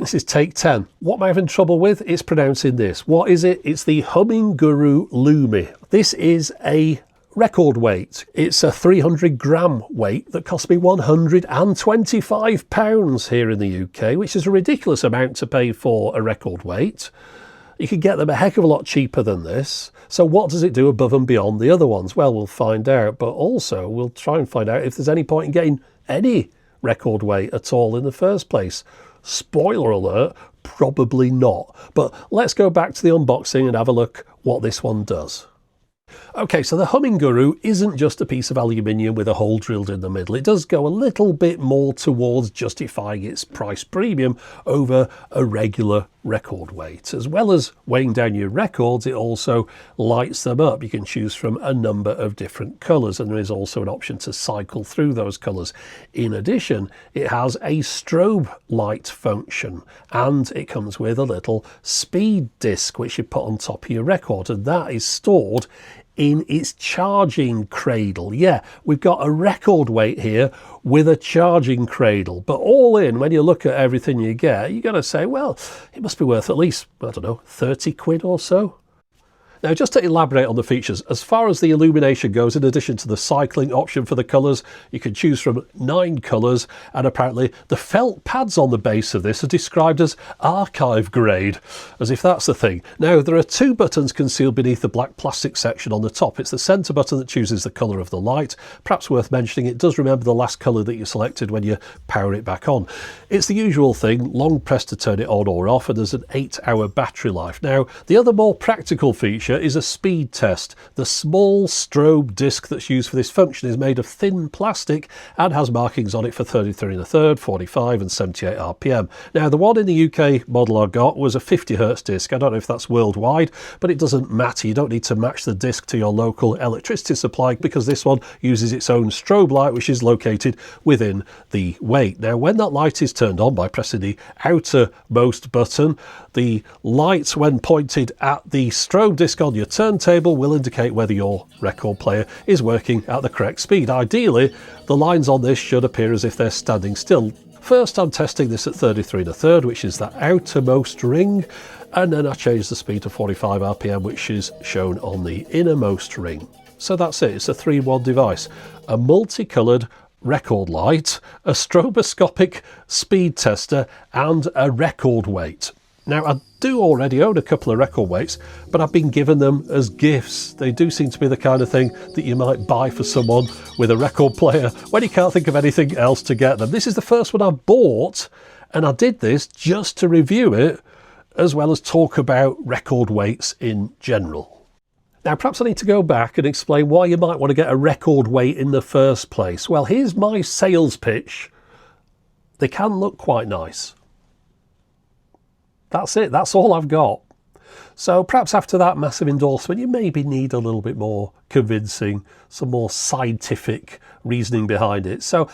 this is take 10. What am I having trouble with? It's pronouncing this. What is it? It's the HumminGuru Lumi. This is a record weight. It's a 300 gram weight that cost me £125 here in the UK, which is a ridiculous amount to pay for a record weight. You could get them a heck of a lot cheaper than this. So what does it do above and beyond the other ones? Well, we'll find out, but also we'll try and find out if there's any point in getting any record weight at all in the first place. Spoiler alert, probably not. But let's go back to the unboxing and have a look what this one does. Okay, so the HumminGuru isn't just a piece of aluminium with a hole drilled in the middle. It does go a little bit more towards justifying its price premium over a regular record weight. As well as weighing down your records, it also lights them up. You can choose from a number of different colours, and there is also an option to cycle through those colours. In addition, it has a strobe light function, and it comes with a little speed disc which you put on top of your record, and that is stored in its charging cradle. Yeah, we've got a record weight here with a charging cradle, but all in, when you look at everything you get, you're going to say, well, it must be worth at least, I don't know, 30 quid or so. Now, just to elaborate on the features, as far as the illumination goes, in addition to the cycling option for the colours, you can choose from 9 colours, and apparently the felt pads on the base of this are described as archive grade, as if that's the thing. Now, there are 2 buttons concealed beneath the black plastic section on the top. It's the centre button that chooses the colour of the light. Perhaps worth mentioning, it does remember the last colour that you selected when you power it back on. It's the usual thing, long press to turn it on or off, and there's an 8-hour battery life. Now, the other more practical feature is a speed test. The small strobe disc that's used for this function is made of thin plastic and has markings on it for 33 1/3, 45 and 78 RPM. Now, the one in the UK model I got was a 50 Hz disc. I don't know if that's worldwide, but it doesn't matter. You don't need to match the disc to your local electricity supply, because this one uses its own strobe light, which is located within the weight. Now, when that light is turned on by pressing the outermost button, the light, when pointed at the strobe disc on your turntable, will indicate whether your record player is working at the correct speed. Ideally, the lines on this should appear as if they're standing still. First, I'm testing this at 33 1/3, which is that outermost ring, and then I change the speed to 45 RPM, which is shown on the innermost ring. So that's it. It's a 3-in-1 device. A multicoloured record light, a stroboscopic speed tester, and a record weight. Now, I do already own a couple of record weights, but I've been given them as gifts. They do seem to be the kind of thing that you might buy for someone with a record player when you can't think of anything else to get them. This is the first one I bought, and I did this just to review it, as well as talk about record weights in general. Now, perhaps I need to go back and explain why you might want to get a record weight in the first place. Well, here's my sales pitch. They can look quite nice. That's it. That's all I've got. So perhaps after that massive endorsement, you maybe need a little bit more convincing, some more scientific reasoning behind it. So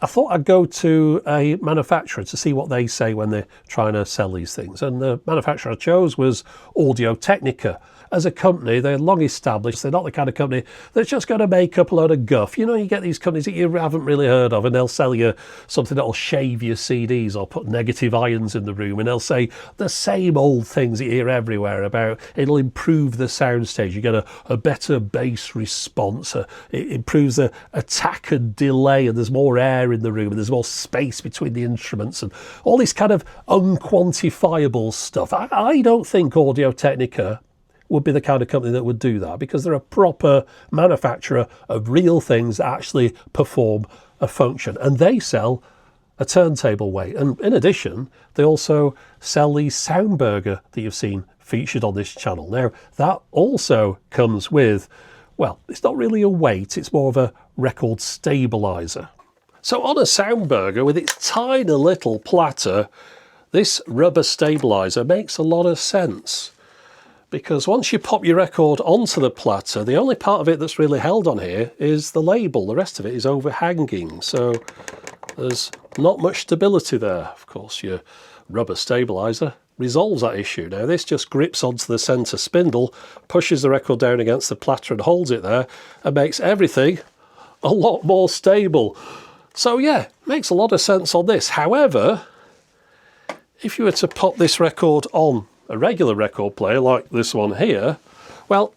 I thought I'd go to a manufacturer to see what they say when they're trying to sell these things. And the manufacturer I chose was Audio-Technica. As a company, they're long established. They're not the kind of company that's just going to make up a load of guff. You know, you get these companies that you haven't really heard of, and they'll sell you something that'll shave your CDs or put negative ions in the room, and they'll say the same old things that you hear everywhere about it'll improve the soundstage. You get a better bass response. It improves the attack and delay, and there's more air in the room, and there's more space between the instruments, and all this kind of unquantifiable stuff. I don't think Audio-Technica would be the kind of company that would do that, because they're a proper manufacturer of real things that actually perform a function, and they sell a turntable weight. And in addition, they also sell the Soundburger that you've seen featured on this channel. Now, that also comes with, well, it's not really a weight, it's more of a record stabilizer. So on a Soundburger with its tiny little platter, this rubber stabilizer makes a lot of sense. Because once you pop your record onto the platter, the only part of it that's really held on here is the label. The rest of it is overhanging, so there's not much stability there. Of course, your rubber stabilizer resolves that issue. Now, this just grips onto the centre spindle, pushes the record down against the platter and holds it there, and makes everything a lot more stable. So yeah, makes a lot of sense on this. However, if you were to pop this record on a regular record player like this one here, well,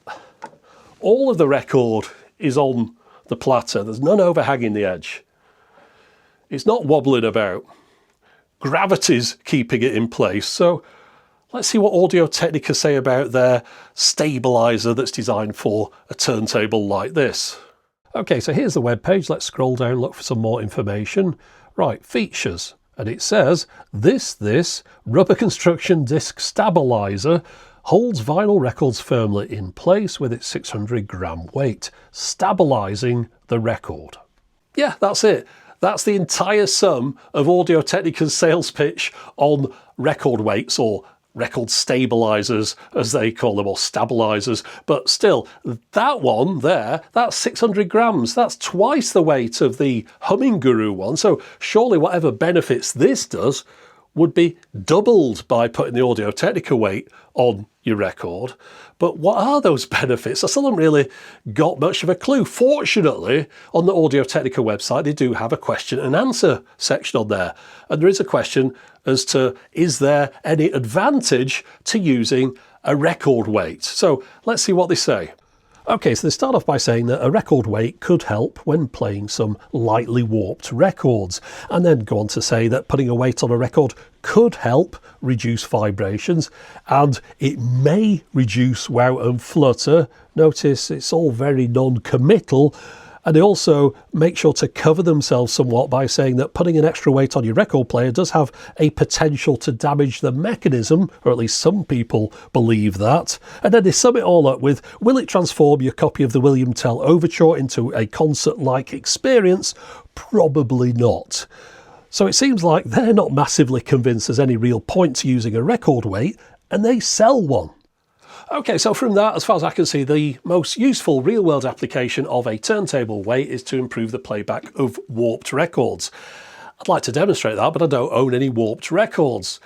all of the record is on the platter. There's none overhanging the edge. It's not wobbling about. Gravity's keeping it in place. So let's see what Audio-Technica say about their stabilizer that's designed for a turntable like this. Okay, so here's the web page. Let's scroll down, look for some more information. Right, features. And it says, this rubber construction disc stabilizer holds vinyl records firmly in place with its 600 gram weight, stabilizing the record. Yeah, that's it. That's the entire sum of Audio-Technica's sales pitch on record weights, or record stabilizers as they call them, or stabilizers. But still, that one there, that's 600 grams. That's twice the weight of the HumminGuru one. So surely whatever benefits this does would be doubled by putting the Audio-Technica weight on your record. But what are those benefits? I still haven't really got much of a clue. Fortunately, on the Audio-Technica website, they do have a question and answer section on there. And there is a question as to, is there any advantage to using a record weight? So let's see what they say. Okay, so they start off by saying that a record weight could help when playing some lightly warped records, and then go on to say that putting a weight on a record could help reduce vibrations, and it may reduce wow and flutter. Notice it's all very non-committal. And they also make sure to cover themselves somewhat by saying that putting an extra weight on your record player does have a potential to damage the mechanism, or at least some people believe that. And then they sum it all up with, will it transform your copy of the William Tell Overture into a concert-like experience? Probably not. So it seems like they're not massively convinced there's any real point to using a record weight, and they sell one. Okay, so from that, as far as I can see, the most useful real-world application of a turntable weight is to improve the playback of warped records. I'd like to demonstrate that, but I don't own any warped records.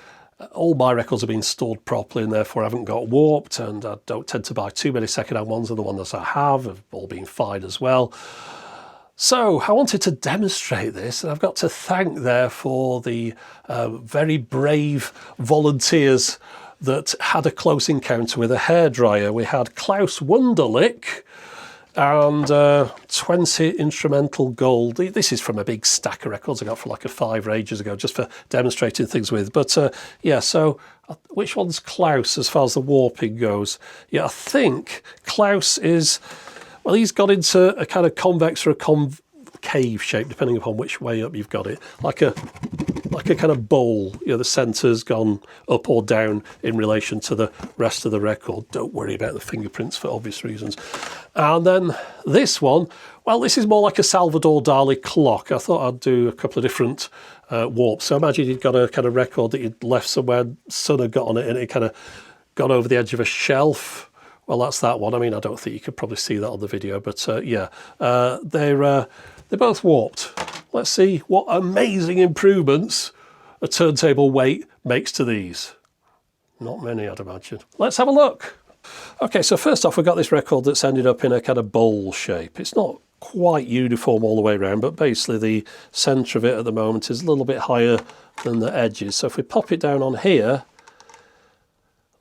All my records have been stored properly and therefore haven't got warped, and I don't tend to buy too many second-hand ones, and the ones that I have all been fine as well. So I wanted to demonstrate this, and I've got to thank there for the very brave volunteers that had a close encounter with a hairdryer. We had Klaus Wunderlich and 20 instrumental gold. This is from a big stack of records I got for like a $5 ages ago, just for demonstrating things with. But yeah, so which one's Klaus as far as the warping goes? Yeah, I think Klaus is, well, he's got into a kind of convex or a concave shape, depending upon which way up you've got it, like a kind of bowl. You know, the centre's gone up or down in relation to the rest of the record. Don't worry about the fingerprints for obvious reasons. And then this one, well, this is more like a Salvador Dali clock. I thought I'd do a couple of different warps. So imagine you'd got a kind of record that you'd left somewhere, sun had got on it, and it kind of got over the edge of a shelf. Well, that's that one. I mean, I don't think you could probably see that on the video, but yeah, they're both warped. Let's see what amazing improvements a turntable weight makes to these. Not many, I'd imagine. Let's have a look. Okay, so first off, we've got this record that's ended up in a kind of bowl shape. It's not quite uniform all the way around, but basically the centre of it at the moment is a little bit higher than the edges. So if we pop it down on here,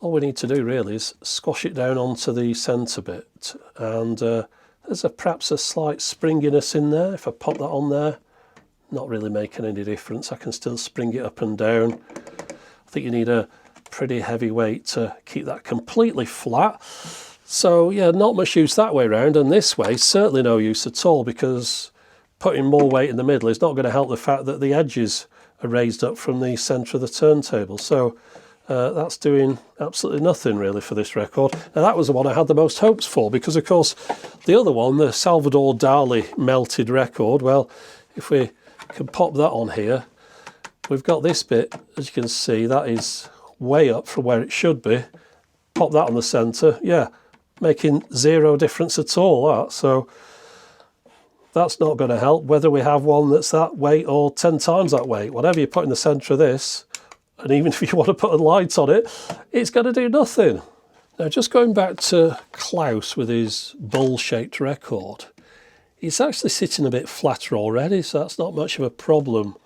all we need to do really is squash it down onto the centre bit. And there's perhaps a slight springiness in there. If I pop that on there, not really making any difference. I can still spring it up and down. I think you need a pretty heavy weight to keep that completely flat. So yeah, not much use that way around, and this way certainly no use at all, because putting more weight in the middle is not going to help the fact that the edges are raised up from the centre of the turntable. So that's doing absolutely nothing really for this record. Now that was the one I had the most hopes for, because of course the other one, the Salvador Dali melted record, well, if we can pop that on here, we've got this bit, as you can see, that is way up from where it should be. Pop that on the centre, yeah, making zero difference at all, that. So that's not going to help, whether we have one that's that weight or 10 times that weight. Whatever you put in the centre of this, and even if you want to put a light on it, it's going to do nothing. Now, just going back to Klaus with his bowl-shaped record, it's actually sitting a bit flatter already, so that's not much of a problem.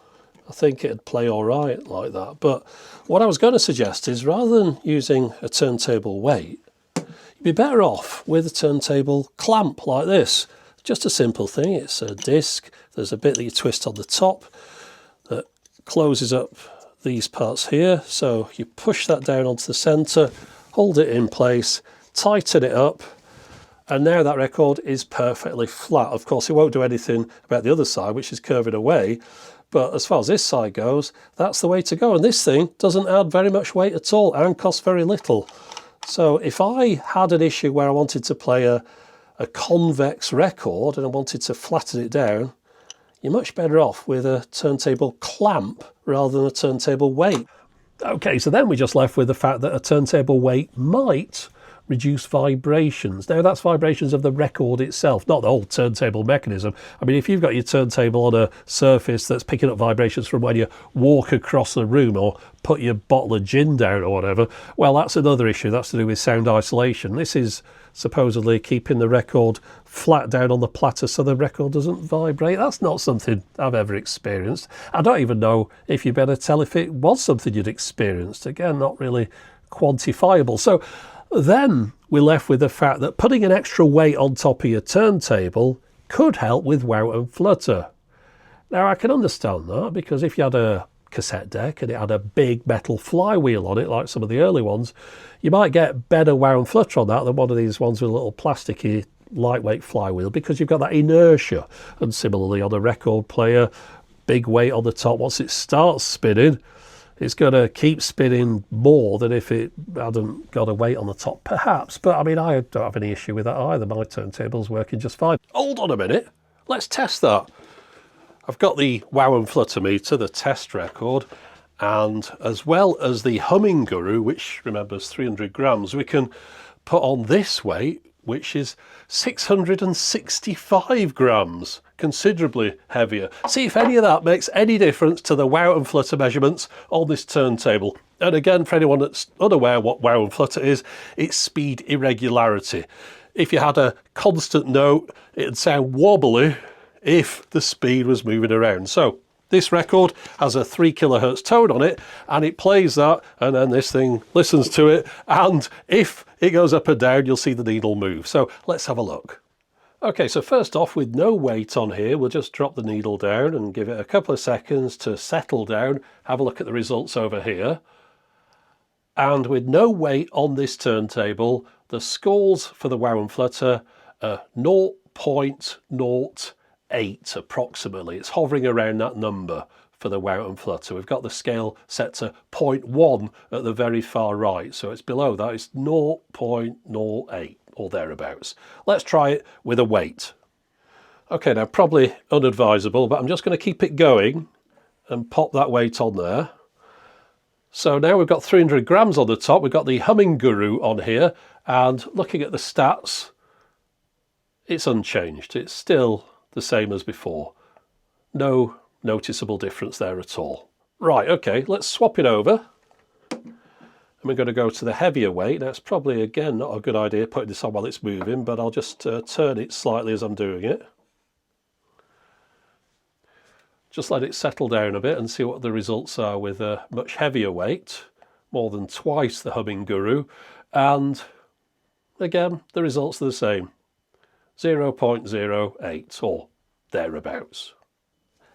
I think it'd play all right like that. But what I was going to suggest is, rather than using a turntable weight, you'd be better off with a turntable clamp like this. Just a simple thing. It's a disc. There's a bit that you twist on the top that closes up these parts here. So you push that down onto the centre, hold it in place, tighten it up, and now that record is perfectly flat. Of course, it won't do anything about the other side, which is curving away. But as far as this side goes, that's the way to go. And this thing doesn't add very much weight at all and costs very little. So if I had an issue where I wanted to play a convex record and I wanted to flatten it down, you're much better off with a turntable clamp rather than a turntable weight. Okay, so then we're just left with the fact that a turntable weight might reduce vibrations. Now that's vibrations of the record itself, not the whole turntable mechanism. I mean, if you've got your turntable on a surface that's picking up vibrations from when you walk across the room or put your bottle of gin down or whatever, well, that's another issue. That's to do with sound isolation. This is supposedly keeping the record flat down on the platter so the record doesn't vibrate. That's not something I've ever experienced. I don't even know if you better tell if it was something you'd experienced. Again, not really quantifiable. So then we're left with the fact that putting an extra weight on top of your turntable could help with wow and flutter. Now I can understand that, because if you had a cassette deck and it had a big metal flywheel on it like some of the early ones, you might get better wow and flutter on that than one of these ones with a little plasticky lightweight flywheel, because you've got that inertia. And similarly on a record player, big weight on the top, once it starts spinning, it's going to keep spinning more than if it hadn't got a weight on the top, perhaps. But I mean, I don't have any issue with that either. My turntable's working just fine. Hold on a minute, let's test that. I've got the wow and flutter meter, the test record, and as well as the HumminGuru, which remembers 300 grams, we can put on this weight, which is 665 grams, considerably heavier. See if any of that makes any difference to the wow and flutter measurements on this turntable. And again, for anyone that's unaware what wow and flutter is, it's speed irregularity. If you had a constant note, it'd sound wobbly if the speed was moving around. So this record has a 3 kilohertz tone on it, and it plays that, and then this thing listens to it, and if it goes up and down, you'll see the needle move. So let's have a look. Okay, so first off, with no weight on here, we'll just drop the needle down and give it a couple of seconds to settle down. Have a look at the results over here. And with no weight on this turntable, the scores for the wow and flutter are 0.08 approximately. It's hovering around that number for the wow and flutter. We've got the scale set to 0.1 at the very far right, so it's below that. It's 0.08 or thereabouts. Let's try it with a weight. Okay, now probably unadvisable, but I'm just going to keep it going and pop that weight on there. So now we've got 300 grams on the top. We've got the HumminGuru on here, and looking at the stats, it's unchanged. It's still the same as before. No noticeable difference there at all. Right, okay, let's swap it over. And we're going to go to the heavier weight. Now it's probably, again, not a good idea putting this on while it's moving, but I'll just turn it slightly as I'm doing it. Just let it settle down a bit and see what the results are with a much heavier weight, more than twice the HumminGuru. And again, the results are the same. 0.08 or thereabouts.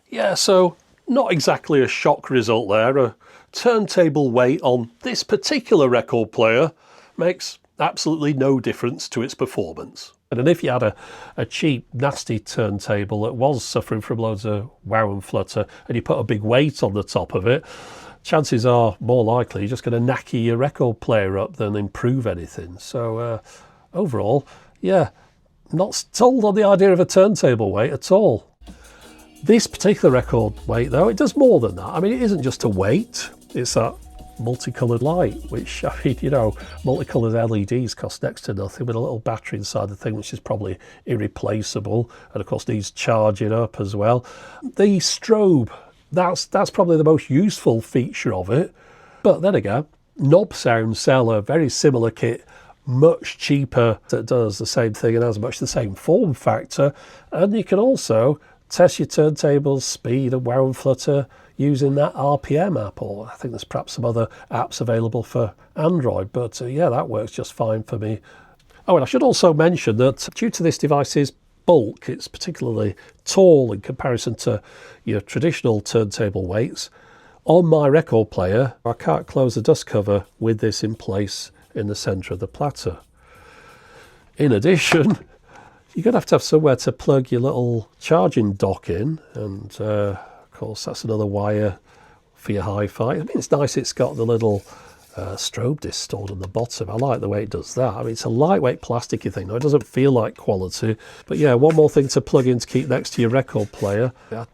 Yeah, so not exactly a shock result there. A turntable weight on this particular record player makes absolutely no difference to its performance. And if you had a cheap, nasty turntable that was suffering from loads of wow and flutter, and you put a big weight on the top of it, chances are more likely you're just going to knacky your record player up than improve anything. So overall, yeah, not sold on the idea of a turntable weight at all. This particular record weight, though, it does more than that. I mean, it isn't just a weight, it's that multicoloured light, which, I mean, you know, multicoloured LEDs cost next to nothing with a little battery inside the thing, which is probably irreplaceable, and of course needs charging up as well. The strobe, that's probably the most useful feature of it. But then again, Knob Sound sell a very similar kit, much cheaper, that does the same thing and has much the same form factor, and you can also test your turntable's speed and wow and flutter using that RPM app, or I think there's perhaps some other apps available for Android, but yeah, that works just fine for me. Oh, and I should also mention that due to this device's bulk, it's particularly tall in comparison to your traditional turntable weights. On my record player, I can't close the dust cover with this in place in the centre of the platter. In addition, you're going to have somewhere to plug your little charging dock in, and of course that's another wire for your hi-fi. I mean, it's nice it's got the little strobe disc stored on the bottom. I like the way it does that. I mean, it's a lightweight plasticky thing. Now, it doesn't feel like quality, but yeah, one more thing to plug in to keep next to your record player. I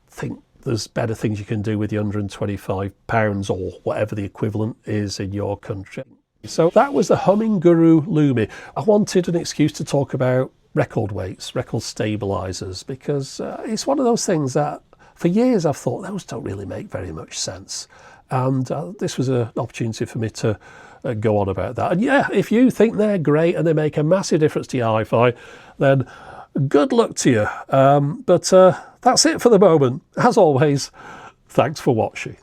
think there's better things you can do with your £125 or whatever the equivalent is in your country. So that was the HumminGuru Lumi. I wanted an excuse to talk about record weights, record stabilizers, because it's one of those things that for years I've thought those don't really make very much sense. And this was an opportunity for me to go on about that. And yeah, if you think they're great and they make a massive difference to your hi-fi, then good luck to you. But that's it for the moment. As always, thanks for watching.